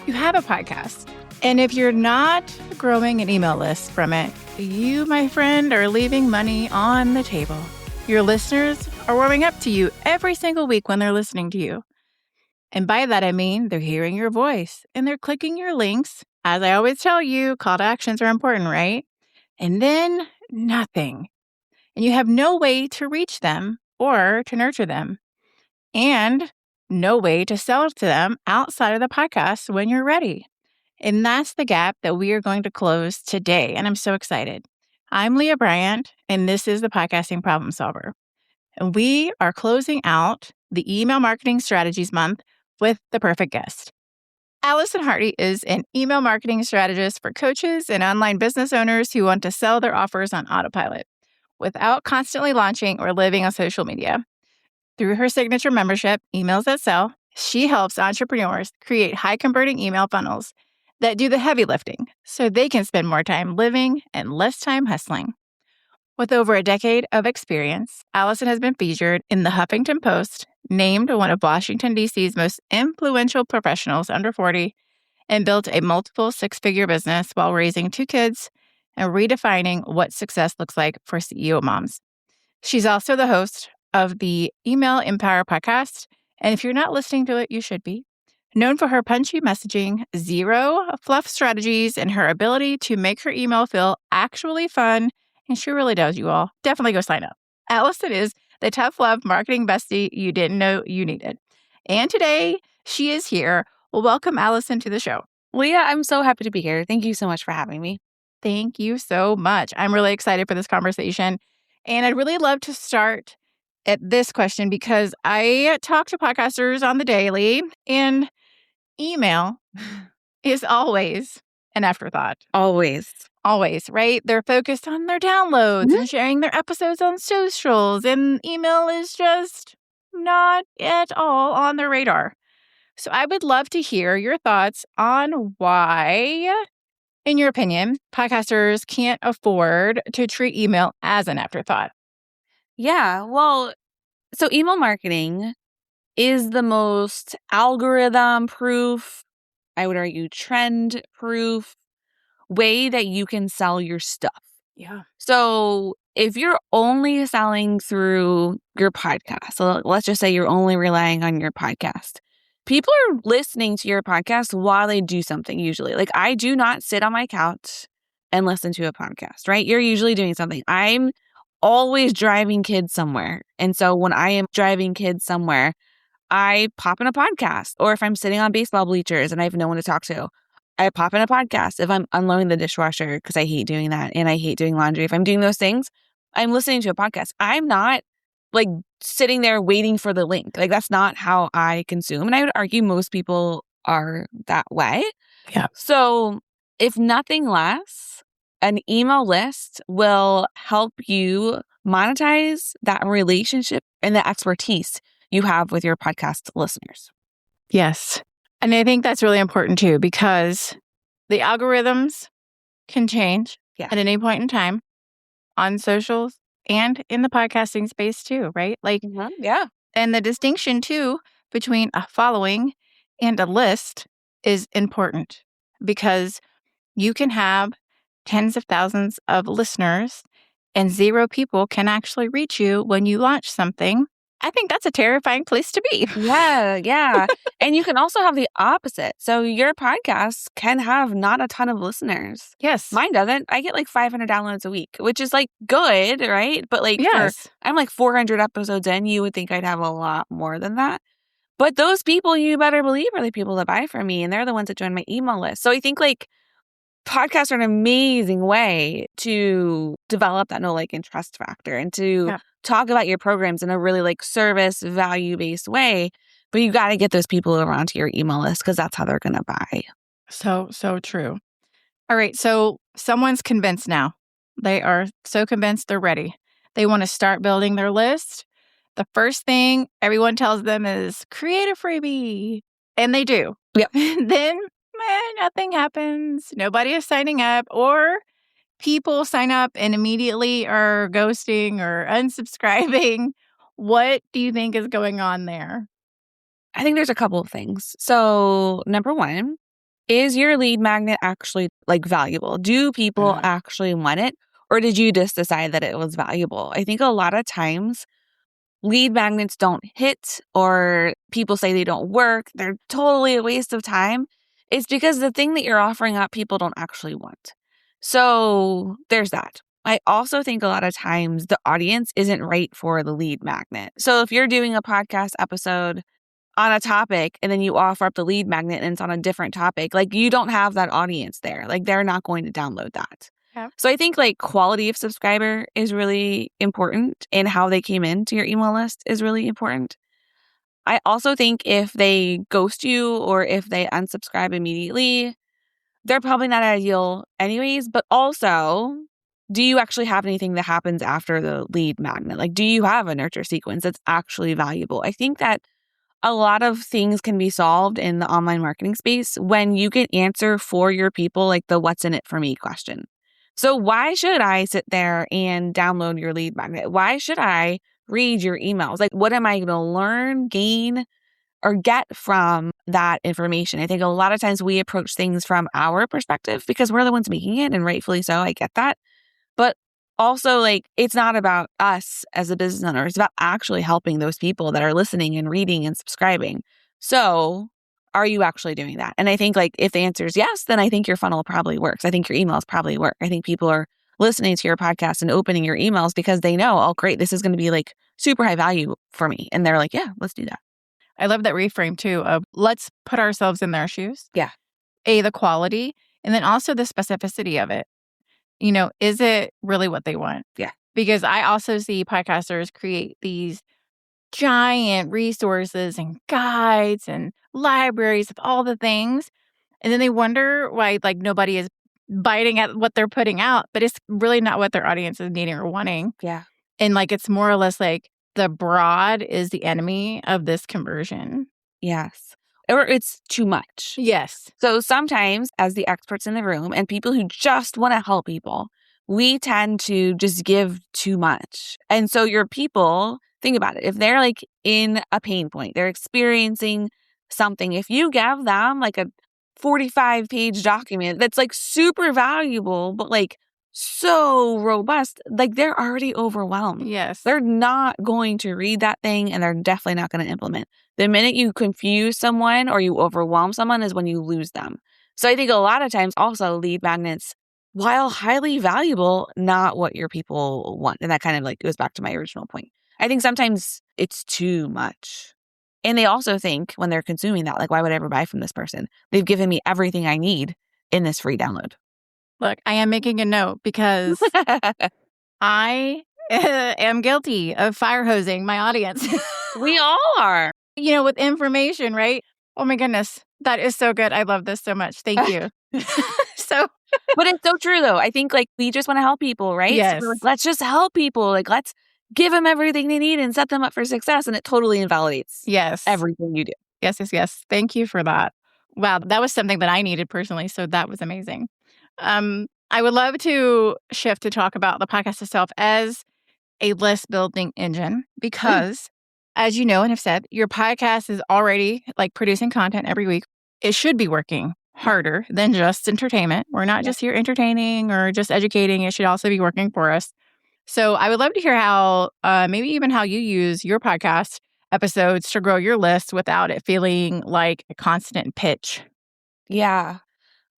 you have a podcast. And if you're not growing an email list from it, you, my friend, are leaving money on the table. Your listeners are warming up to you every single week when they're listening to you. And by that, I mean they're hearing your voice and they're clicking your links. As I always tell you, call to actions are important, right? And then nothing. And you have no way to reach them or to nurture them. And no way to sell to them outside of the podcast when you're ready. And that's the gap that we are going to close today. And I'm so excited. I'm Leah Bryant, and this is the Podcasting Problem Solver. And we are closing out the Email Marketing Strategies Month with the perfect guest. Allison Hardy is an email marketing strategist for coaches and online business owners who want to sell their offers on autopilot without constantly launching or living on social media. Through her signature membership, Emails That Sell, she helps entrepreneurs create high-converting email funnels that do the heavy lifting so they can spend more time living and less time hustling. With over a decade of experience, Allison has been featured in the Huffington Post, named one of Washington, D.C.'s most influential professionals under 40, and built a multiple six-figure business while raising 2 kids and redefining what success looks like for CEO moms. She's also the host of the Email Empire podcast, and if you're not listening to it, you should be. Known for her punchy messaging, zero fluff strategies, and her ability to make her email feel actually fun, and she really does, you all. Definitely go sign up. Allison is the tough love marketing bestie you didn't know you needed. And today, she is here. Well, welcome Allison to the show. Leah, I'm so happy to be here. Thank you so much for having me. Thank you so much. I'm really excited for this conversation. And I'd really love to start at this question because I talk to podcasters on the daily, and email is always an afterthought. Always, right? They're focused on their downloads and sharing their episodes on socials, and email is just not at all on their radar. So I would love to hear your thoughts on why, in your opinion, podcasters can't afford to treat email as an afterthought. Yeah, well, so email marketing is the most algorithm proof, I would argue trend proof way that you can sell your stuff. Yeah. So if you're only selling through your podcast, so let's just say you're only relying on your podcast, people are listening to your podcast while they do something usually. Like I do not sit on my couch and listen to a podcast, right? You're usually doing something. I'm always driving kids somewhere. And so when I am driving kids somewhere, I pop in a podcast. Or if I'm sitting on baseball bleachers and I have no one to talk to, I pop in a podcast. If I'm unloading the dishwasher, because I hate doing that and I hate doing laundry, if I'm doing those things, I'm listening to a podcast. I'm not like sitting there waiting for the link. Like that's not how I consume. And I would argue most people are that way. Yeah. So if nothing less, an email list will help you monetize that relationship and the expertise you have with your podcast listeners. Yes. And I think that's really important too, because the algorithms can change at any point in time on socials and in the podcasting space too, right? Like, yeah. And the distinction too between a following and a list is important because you can have tens of thousands of listeners and 0 people can actually reach you when you launch something. I think that's a terrifying place to be. Yeah. And you can also have the opposite. So your podcast can have not a ton of listeners. Yes. Mine doesn't. I get like 500 downloads a week, which is like good, right? But like I'm like 400 episodes in, you would think I'd have a lot more than that. But those people, you better believe, are the people that buy from me, and they're the ones that join my email list. So I think like podcasts are an amazing way to develop that know, like, and trust factor and to talk about your programs in a really like service value-based way. But you got to get those people around to your email list because that's how they're going to buy. So true. All right. So someone's convinced now. They are so convinced they're ready. They want to start building their list. The first thing everyone tells them is create a freebie. And they do. Yep. Then nothing happens. Nobody is signing up, or people sign up and immediately are ghosting or unsubscribing. What do you think is going on there? I think there's a couple of things. So number one, is your lead magnet actually like valuable? Do people actually want it? Or did you just decide that it was valuable? I think a lot of times lead magnets don't hit or people say they don't work. They're totally a waste of time. It's because the thing that you're offering up, people don't actually want. So there's that. I also think a lot of times the audience isn't right for the lead magnet. So if you're doing a podcast episode on a topic and then you offer up the lead magnet and it's on a different topic, like you don't have that audience there. Like they're not going to download that. Yeah. So I think like quality of subscriber is really important and how they came into your email list is really important. I also think if they ghost you or if they unsubscribe immediately, they're probably not ideal anyways. But also, do you actually have anything that happens after the lead magnet? Like, do you have a nurture sequence that's actually valuable? I think that a lot of things can be solved in the online marketing space when you can answer for your people, like the what's in it for me question. So why should I sit there and download your lead magnet? Why should I read your emails? Like, what am I going to learn, gain, or get from that information? I think a lot of times we approach things from our perspective because we're the ones making it, and rightfully so. I get that. But also, like, it's not about us as a business owner. It's about actually helping those people that are listening and reading and subscribing. So are you actually doing that? And I think like if the answer is yes, then I think your funnel probably works. I think your emails probably work. I think people are listening to your podcast and opening your emails because they know, oh, great, this is going to be like super high value for me. And they're like, yeah, let's do that. I love that reframe too of let's put ourselves in their shoes. Yeah. The quality, and then also the specificity of it. Is it really what they want? Yeah. Because I also see podcasters create these giant resources and guides and libraries of all the things. And then they wonder why like nobody is biting at what they're putting out, but it's really not what their audience is needing or wanting. Yeah. And like it's more or less like the broad is the enemy of this conversion. Yes. Or it's too much. Yes. So sometimes as the experts in the room and people who just want to help people, we tend to just give too much. And so your people, think about it. If they're like in a pain point, they're experiencing something, if you give them like a 45-page document that's like super valuable, but like so robust, like they're already overwhelmed. Yes. They're not going to read that thing and they're definitely not going to implement. The minute you confuse someone or you overwhelm someone is when you lose them. So I think a lot of times also lead magnets, while highly valuable, not what your people want. And that kind of like goes back to my original point. I think sometimes it's too much. And they also think when they're consuming that, like, why would I ever buy from this person? They've given me everything I need in this free download. Look, I am making a note because I am guilty of fire hosing my audience. We all are. With information, right? Oh my goodness. That is so good. I love this so much. Thank you. But it's so true though. I think like we just want to help people, right? Yes. So let's just help people. Like let's give them everything they need and set them up for success. And it totally invalidates everything you do. Yes. Thank you for that. Wow. That was something that I needed personally. So that was amazing. I would love to shift to talk about the podcast itself as a list building engine because as you know and have said, your podcast is already like producing content every week. It should be working harder than just entertainment. We're not just here entertaining or just educating. It should also be working for us. So I would love to hear how, maybe even how you use your podcast episodes to grow your list without it feeling like a constant pitch. Yeah.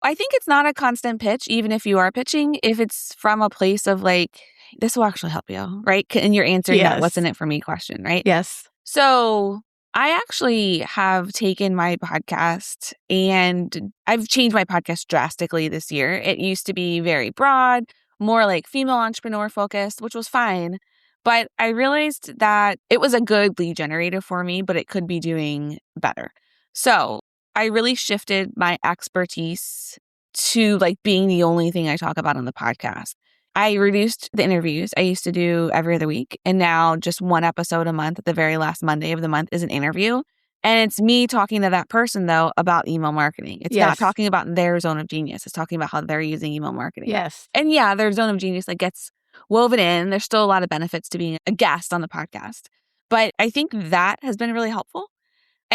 I think it's not a constant pitch, even if you are pitching, if it's from a place of like, this will actually help you, right? And you're answering that what's in it for me question, right? Yes. So I actually have taken my podcast and I've changed my podcast drastically this year. It used to be very broad, more like female entrepreneur focused, which was fine. But I realized that it was a good lead generator for me, but it could be doing better. So I really shifted my expertise to like being the only thing I talk about on the podcast. I reduced the interviews. I used to do every other week. And now just one episode a month at the very last Monday of the month is an interview. And it's me talking to that person, though, about email marketing. It's not talking about their zone of genius. It's talking about how they're using email marketing. Yes. And yeah, their zone of genius like gets woven in. There's still a lot of benefits to being a guest on the podcast. But I think that has been really helpful.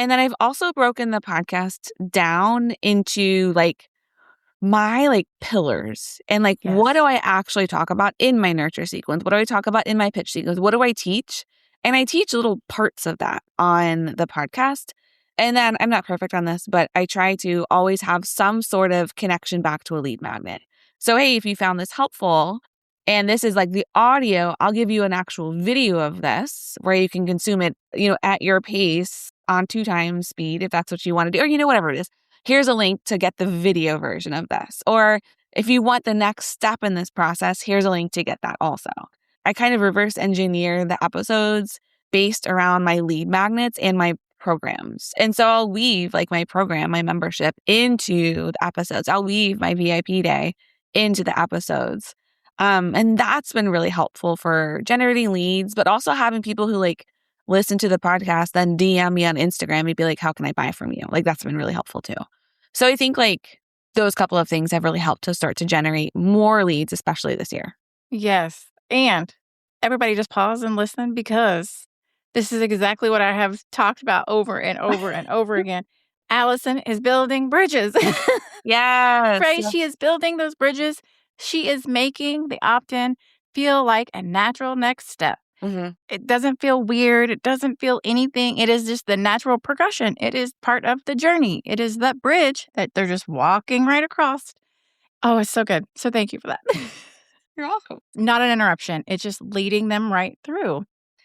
And then I've also broken the podcast down into like my like pillars and like what do I actually talk about in my nurture sequence? What do I talk about in my pitch sequence? What do I teach? And I teach little parts of that on the podcast. And then I'm not perfect on this, but I try to always have some sort of connection back to a lead magnet. So, hey, if you found this helpful and this is like the audio, I'll give you an actual video of this where you can consume it, at your pace on 2 times speed, if that's what you want to do, or, whatever it is. Here's a link to get the video version of this. Or if you want the next step in this process, here's a link to get that also. I kind of reverse engineer the episodes based around my lead magnets and my programs. And so I'll weave like my program, my membership into the episodes. I'll weave my VIP day into the episodes. And that's been really helpful for generating leads, but also having people who like listen to the podcast, then DM me on Instagram and be like, how can I buy from you? Like that's been really helpful too. So I think like those couple of things have really helped to start to generate more leads, especially this year. Yes. And everybody just pause and listen because this is exactly what I have talked about over and over and over again. Allison is building bridges. Yes. Right? She is building those bridges. She is making the opt-in feel like a natural next step. Mm-hmm. It doesn't feel weird. It doesn't feel anything. It is just the natural progression. It is part of the journey. It is that bridge that they're just walking right across. Oh, it's so good. So thank you for that. You're welcome. Not an interruption. It's just leading them right through.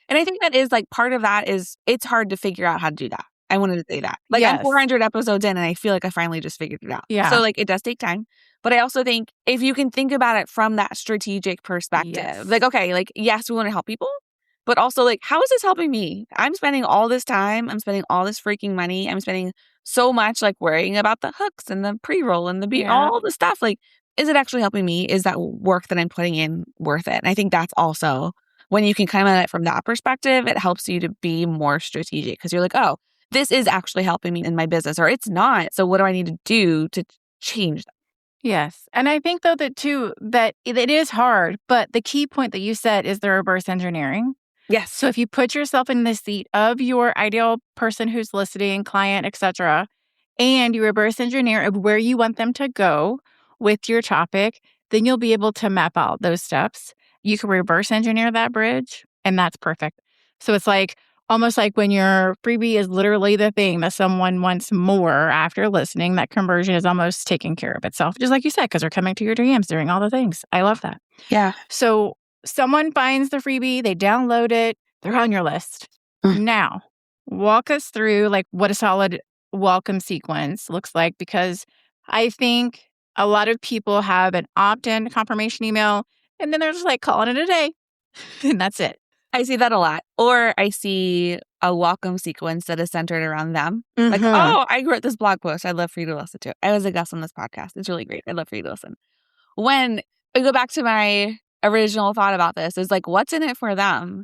And I think that is like part of that is it's hard to figure out how to do that. I wanted to say that. Like Yes. I'm 400 episodes in and I feel like I finally just figured it out. Yeah. So like it does take time. But I also think if you can think about it from that strategic perspective, Yes. like, okay, like, yes, we want to help people, but also like, how is this helping me? I'm spending all this time. I'm spending all this freaking money. I'm spending so much like worrying about the hooks and the pre-roll and the all the stuff. Like, is it actually helping me? Is that work that I'm putting in worth it? And I think that's also when you can come at it from that perspective, it helps you to be more strategic because you're like, oh, this is actually helping me in my business or it's not. So what do I need to do to change that? Yes. And I think though that too, that it is hard, but the key point that you said is the reverse engineering. Yes. So if you put yourself in the seat of your ideal person who's listening, client, etc., and you reverse engineer of where you want them to go with your topic, then you'll be able to map out those steps. You can reverse engineer that bridge, and that's perfect. So it's like almost like when your freebie is literally the thing that someone wants more after listening, that conversion is almost taking care of itself, just like you said, because they're coming to your DMs doing all the things. I love that. Yeah. So someone finds the freebie, they download it, they're on your list. Now, walk us through like what a solid welcome sequence looks like, because I think a lot of people have an opt-in confirmation email and then they're just like calling it a day and that's it. I see that a lot. Or I see a welcome sequence that is centered around them. Mm-hmm. Like, oh, I wrote this blog post. I'd love for you to listen to it. I was a guest on this podcast. It's really great. I'd love for you to listen. When I go back to my original thought about this is like, what's in it for them?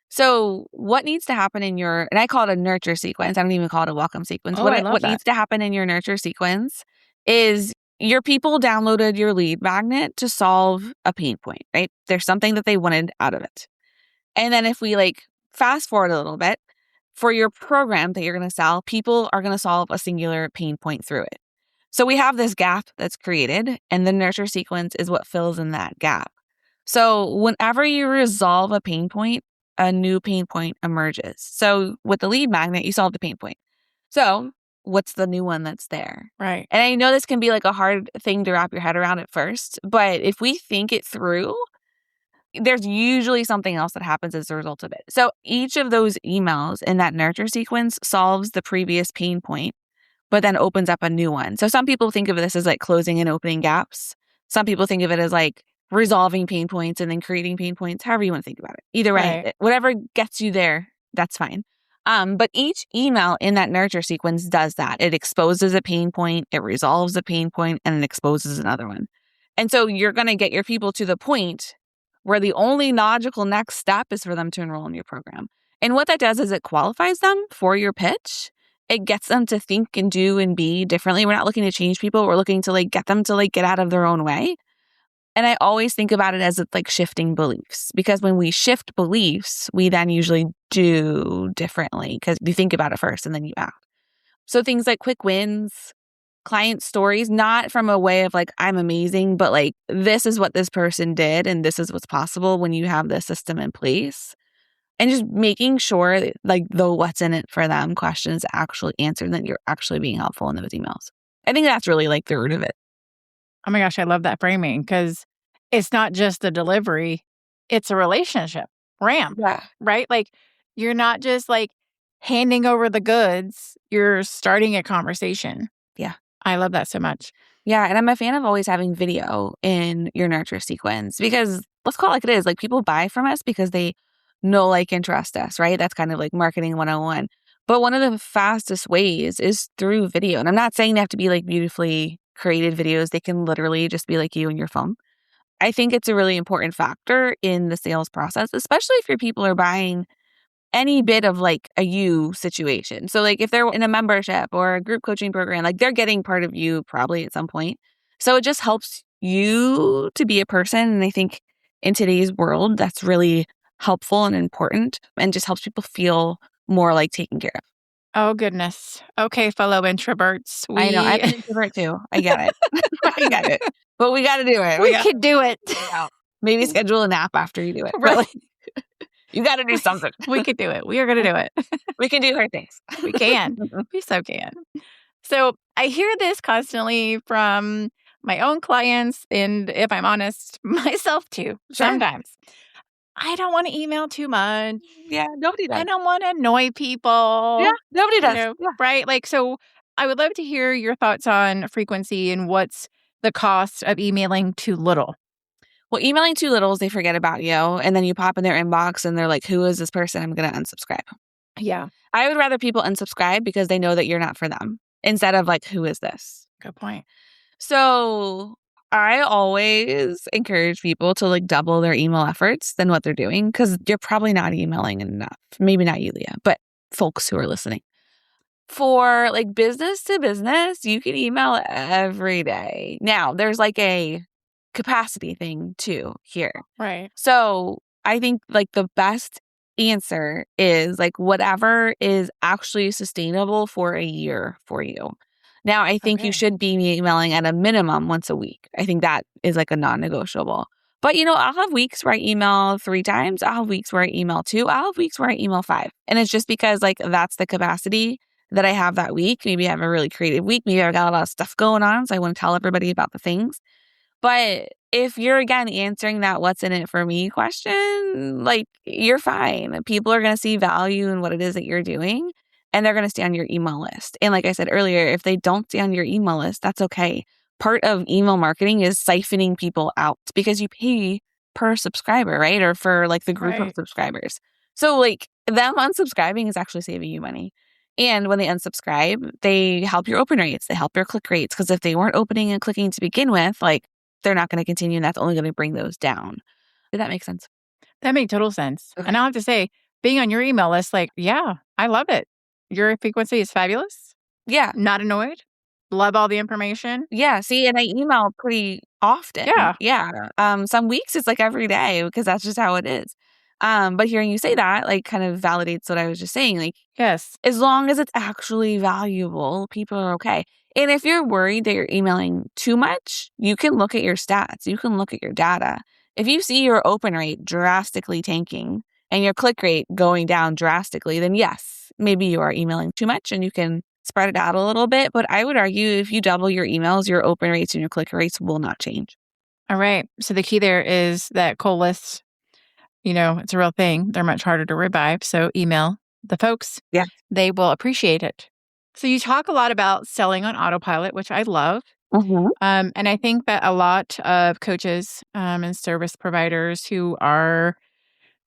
So what needs to happen in your, and I call it a nurture sequence. I don't even call it a welcome sequence. Oh, What needs to happen in your nurture sequence is your people downloaded your lead magnet to solve a pain point, right? There's something that they wanted out of it. And then if we like fast forward a little bit, for your program that you're going to sell, people are going to solve a singular pain point through it. So we have this gap that's created, and the nurture sequence is what fills in that gap. So whenever you resolve a pain point, a new pain point emerges. So with the lead magnet, you solve the pain point. So what's the new one that's there? Right. And I know this can be like a hard thing to wrap your head around at first, but if we think it through, there's usually something else that happens as a result of it. So each of those emails in that nurture sequence solves the previous pain point, but then opens up a new one. So some people think of this as like closing and opening gaps. Some people think of it as like resolving pain points and then creating pain points, however you want to think about it. Either way, Right. Whatever gets you there, that's fine. But each email in that nurture sequence does that. It exposes a pain point, it resolves a pain point, and it exposes another one. And so you're going to get your people to the point where the only logical next step is for them to enroll in your program. And what that does is it qualifies them for your pitch. It gets them to think and do and be differently. We're not looking to change people. We're looking to like get them to like get out of their own way. And I always think about it as like shifting beliefs, because when we shift beliefs, we then usually do differently because you think about it first and then you act. So things like quick wins, client stories, not from a way of like, I'm amazing, but like, this is what this person did and this is what's possible when you have the system in place. And just making sure that, like, the what's in it for them questions actually answered, that you're actually being helpful in those emails. I think that's really like the root of it. Oh my gosh, I love that framing because it's not just the delivery, it's a relationship ramp, Yeah. right? Like you're not just like handing over the goods, you're starting a conversation. Yeah. I love that so much. Yeah. And I'm a fan of always having video in your nurture sequence because let's call it like it is. Like people buy from us because they know, like, and trust us, right? That's kind of like marketing 101. But one of the fastest ways is through video. And I'm not saying they have to be like beautifully created videos. They can literally just be like you and your phone. I think it's a really important factor in the sales process, especially if your people are buying any bit of like a you situation. So like if they're in a membership or a group coaching program, like they're getting part of you probably at some point. So it just helps you to be a person. And I think in today's world, that's really helpful and important and just helps people feel more like taken care of. Oh, goodness. Okay, fellow introverts. I know. I'm an introvert too. I get it. I get it. But we got to do it. We could do it. Maybe schedule a nap after you do it. Right. But like, you got to do something. We could do it. We are going to do it. We can do hard things. We can. We so can. So I hear this constantly from my own clients, and if I'm honest, myself too, sometimes. I don't want to email too much. Yeah, nobody does. I don't want to annoy people. Yeah, nobody does. Yeah. Right? Like, so I would love to hear your thoughts on frequency and what's the cost of emailing too little. Well, emailing too little is they forget about you, and then you pop in their inbox and they're like, who is this person? I'm going to unsubscribe. Yeah. I would rather people unsubscribe because they know that you're not for them instead of like, who is this? Good point. So I always encourage people to like double their email efforts than what they're doing because you're probably not emailing enough. Maybe not you, Leah, but folks who are listening. For like business to business, you can email every day. Now, there's like a capacity thing too here. Right. So I think like the best answer is like whatever is actually sustainable for a year for you. Now, I think you should be emailing at a minimum once a week. I think that is like a non-negotiable. But, you know, I'll have weeks where I email 3 times. I'll have weeks where I email 2. I'll have weeks where I email 5. And it's just because like that's the capacity that I have that week. Maybe I have a really creative week. Maybe I've got a lot of stuff going on. So I want to tell everybody about the things. But if you're, again, answering that what's in it for me question, like you're fine. People are going to see value in what it is that you're doing and they're going to stay on your email list. And like I said earlier, if they don't stay on your email list, that's okay. Part of email marketing is siphoning people out because you pay per subscriber, right? Or for like the group of subscribers. So like them unsubscribing is actually saving you money. And when they unsubscribe, they help your open rates. They help your click rates. Because if they weren't opening and clicking to begin with, like they're not going to continue and that's only going to bring those down. Did that make sense? That made total sense. Okay. And I'll have to say, being on your email list, like, yeah, I love it. Your frequency is fabulous. Yeah. Not annoyed. Love all the information. Yeah. See, and I email pretty often. Yeah. Yeah. Some weeks it's like every day because that's just how it is. But hearing you say that, like, kind of validates what I was just saying. Like, yes, as long as it's actually valuable, people are okay. And if you're worried that you're emailing too much, you can look at your stats. You can look at your data. If you see your open rate drastically tanking and your click rate going down drastically, then yes, maybe you are emailing too much and you can spread it out a little bit. But I would argue if you double your emails, your open rates and your click rates will not change. All right. So the key there is that cold lists, you know, it's a real thing. They're much harder to revive. So email the folks. Yeah. They will appreciate it. So you talk a lot about selling on autopilot, which I love. Mm-hmm. And I think that a lot of coaches and service providers who are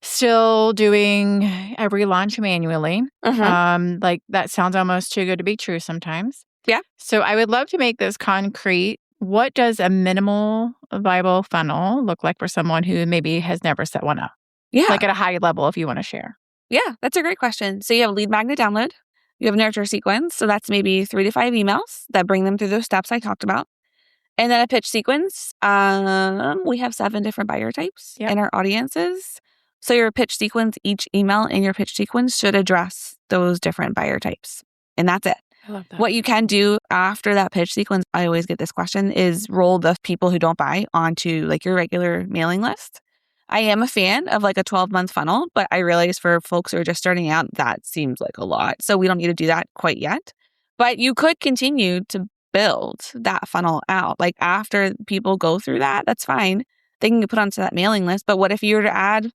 still doing every launch manually, like that sounds almost too good to be true sometimes. Yeah. So I would love to make this concrete. What does a minimal viable funnel look like for someone who maybe has never set one up? Yeah. Like at a high level, if you want to share. Yeah, that's a great question. So you have lead magnet download. You have nurture sequence. So that's maybe 3 to 5 emails that bring them through those steps I talked about. And then a pitch sequence. We have 7 different buyer types in our audiences. So your pitch sequence, each email in your pitch sequence should address those different buyer types. And that's it. I love that. What you can do after that pitch sequence, I always get this question, is roll the people who don't buy onto like your regular mailing list. I am a fan of like a 12-month funnel, but I realize for folks who are just starting out, that seems like a lot. So we don't need to do that quite yet. But you could continue to build that funnel out. Like after people go through that, that's fine. They can get put onto that mailing list. But what if you were to add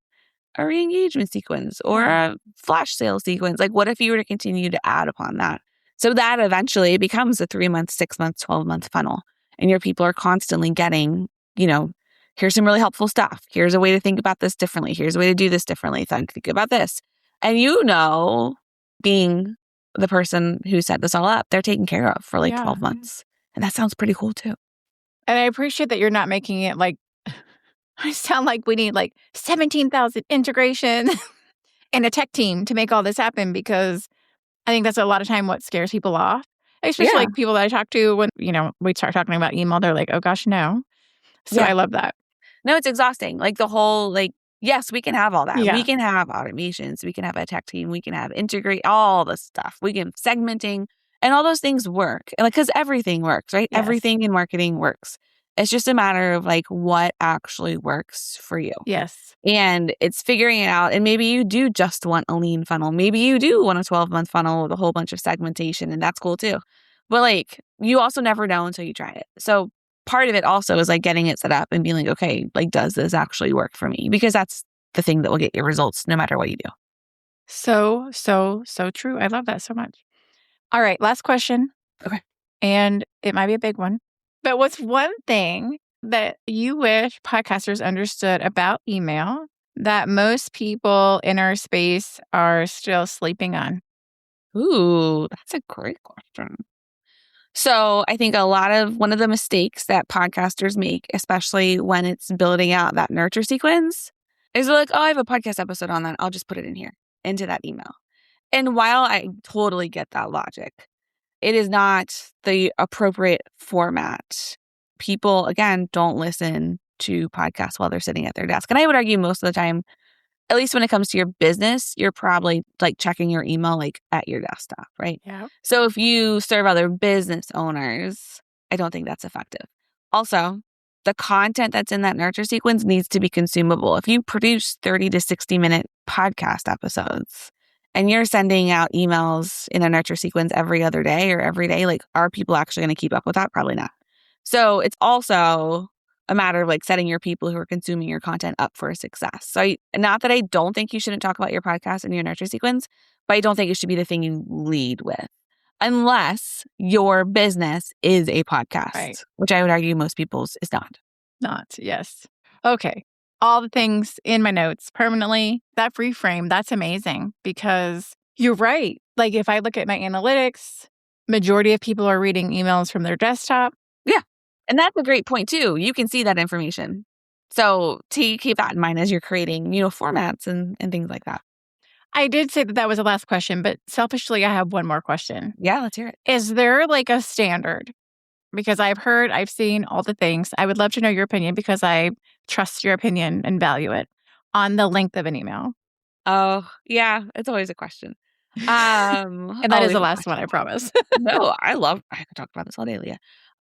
a re-engagement sequence or a flash sale sequence? Like what if you were to continue to add upon that? So that eventually becomes a 3-month, 6-month, 12-month funnel. And your people are constantly getting, here's some really helpful stuff. Here's a way to think about this differently. Here's a way to do this differently. Think about this. And being the person who set this all up, they're taken care of for like 12 months. And that sounds pretty cool too. And I appreciate that you're not making it like, I sound like we need like 17,000 integrations and a tech team to make all this happen, because I think that's a lot of time what scares people off. Especially like people that I talk to when, we start talking about email, they're like, oh gosh, no. So I love that. No, it's exhausting. Like the whole, yes, we can have all that. Yeah. We can have automations. We can have a tech team. We can have integrate all the stuff. We can segmenting, and all those things work. And because everything works, right? Yes. Everything in marketing works. It's just a matter of like what actually works for you. Yes. And it's figuring it out. And maybe you do just want a lean funnel. Maybe you do want a 12-month funnel with a whole bunch of segmentation, and that's cool too. But like you also never know until you try it. So part of it also is like getting it set up and being like, okay, like does this actually work for me? Because that's the thing that will get your results no matter what you do. So true. I love that so much. All right, last question. Okay. And it might be a big one. But what's one thing that you wish podcasters understood about email that most people in our space are still sleeping on? Ooh, that's a great question. So I think one of the mistakes that podcasters make, especially when it's building out that nurture sequence, is they're like, oh, I have a podcast episode on that. I'll just put it in here, into that email. And while I totally get that logic, it is not the appropriate format. People, again, don't listen to podcasts while they're sitting at their desk. And I would argue most of the time, at least when it comes to your business, you're probably like checking your email like at your desktop, right? Yeah. So if you serve other business owners, I don't think that's effective. Also, the content that's in that nurture sequence needs to be consumable. If you produce 30 to 60-minute podcast episodes and you're sending out emails in a nurture sequence every other day or every day, like are people actually going to keep up with that? Probably not. So it's also a matter of like setting your people who are consuming your content up for success. So not that I don't think you shouldn't talk about your podcast in your nurture sequence, but I don't think it should be the thing you lead with unless your business is a podcast, Right. Which I would argue most people's is not. Yes. Okay. All the things in my notes permanently. That free frame, that's amazing because you're right. Like if I look at my analytics, majority of people are reading emails from their desktop. Yeah. And that's a great point too. You can see that information. So to keep that in mind as you're creating, formats and things like that. I did say that was the last question, but selfishly, I have one more question. Yeah, let's hear it. Is there like a standard? Because I've seen all the things. I would love to know your opinion because I trust your opinion and value it on the length of an email. Oh, yeah. It's always a question. And that is the last one, I promise. No, I could talk about this all day, Leah.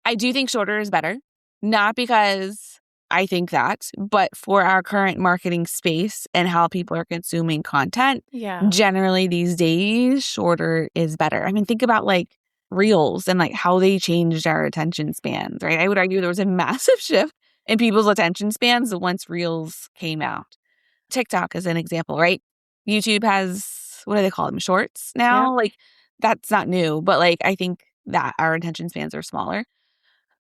I do think shorter is better, not because I think that, but for our current marketing space and how people are consuming content, generally these days, shorter is better. I mean, think about like Reels and like how they changed our attention spans, right? I would argue there was a massive shift in people's attention spans once Reels came out. TikTok is an example, right? YouTube has, what do they call them? Shorts now? Yeah. Like that's not new, but like I think that our attention spans are smaller.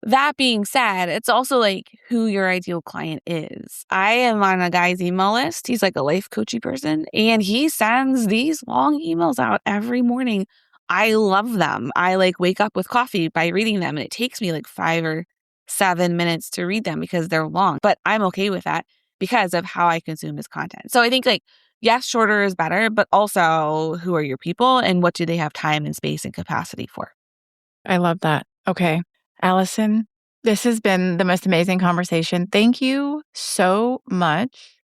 That being said, it's also like who your ideal client is. I am on a guy's email list. He's like a life coachy person and he sends these long emails out every morning. I love them. I like wake up with coffee by reading them and it takes me like 5 or 7 minutes to read them because they're long, but I'm okay with that because of how I consume his content. So I think like, yes, shorter is better, but also who are your people and what do they have time and space and capacity for? I love that. Okay. Allison, this has been the most amazing conversation. Thank you so much.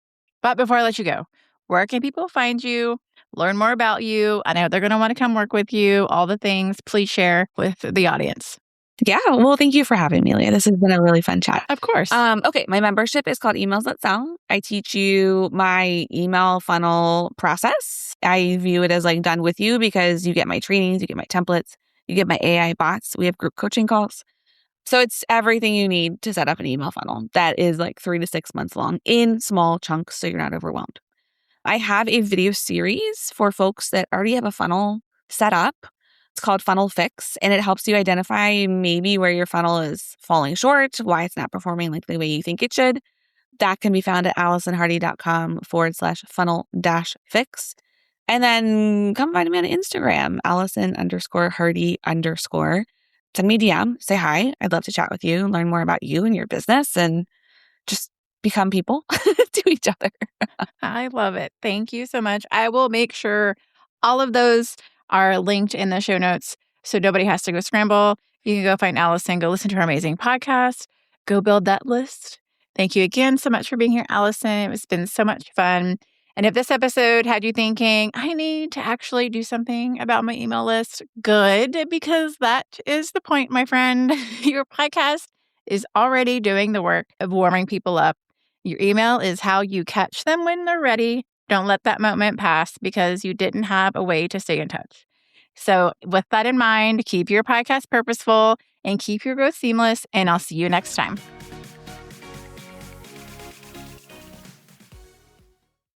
But before I let you go, where can people find you? learn more about you. I know they're going to want to come work with you, all the things. Please share with the audience. Yeah. Well, thank you for having me, Leah. This has been a really fun chat. Of course. Okay. My membership is called Emails That Sell. I teach you my email funnel process. I view it as like done with you because you get my trainings, you get my templates, you get my AI bots. We have group coaching calls. So it's everything you need to set up an email funnel that is like 3 to 6 months long in small chunks so you're not overwhelmed. I have a video series for folks that already have a funnel set up. It's called Funnel Fix, and it helps you identify maybe where your funnel is falling short, why it's not performing like the way you think it should. That can be found at allisonhardy.com/funnel-fix. And then come find me on Instagram, Allison_Hardy_. Send me a DM, say hi. I'd love to chat with you, learn more about you and your business, and just become people to each other. I love it. Thank you so much. I will make sure all of those are linked in the show notes so nobody has to go scramble. You can go find Allison, go listen to her amazing podcast, go build that list. Thank you again so much for being here, Allison. It's been so much fun. And if this episode had you thinking, I need to actually do something about my email list, good, because that is the point, my friend. Your podcast is already doing the work of warming people up. Your email is how you catch them when they're ready. Don't let that moment pass because you didn't have a way to stay in touch. So with that in mind, keep your podcast purposeful and keep your growth seamless, and I'll see you next time.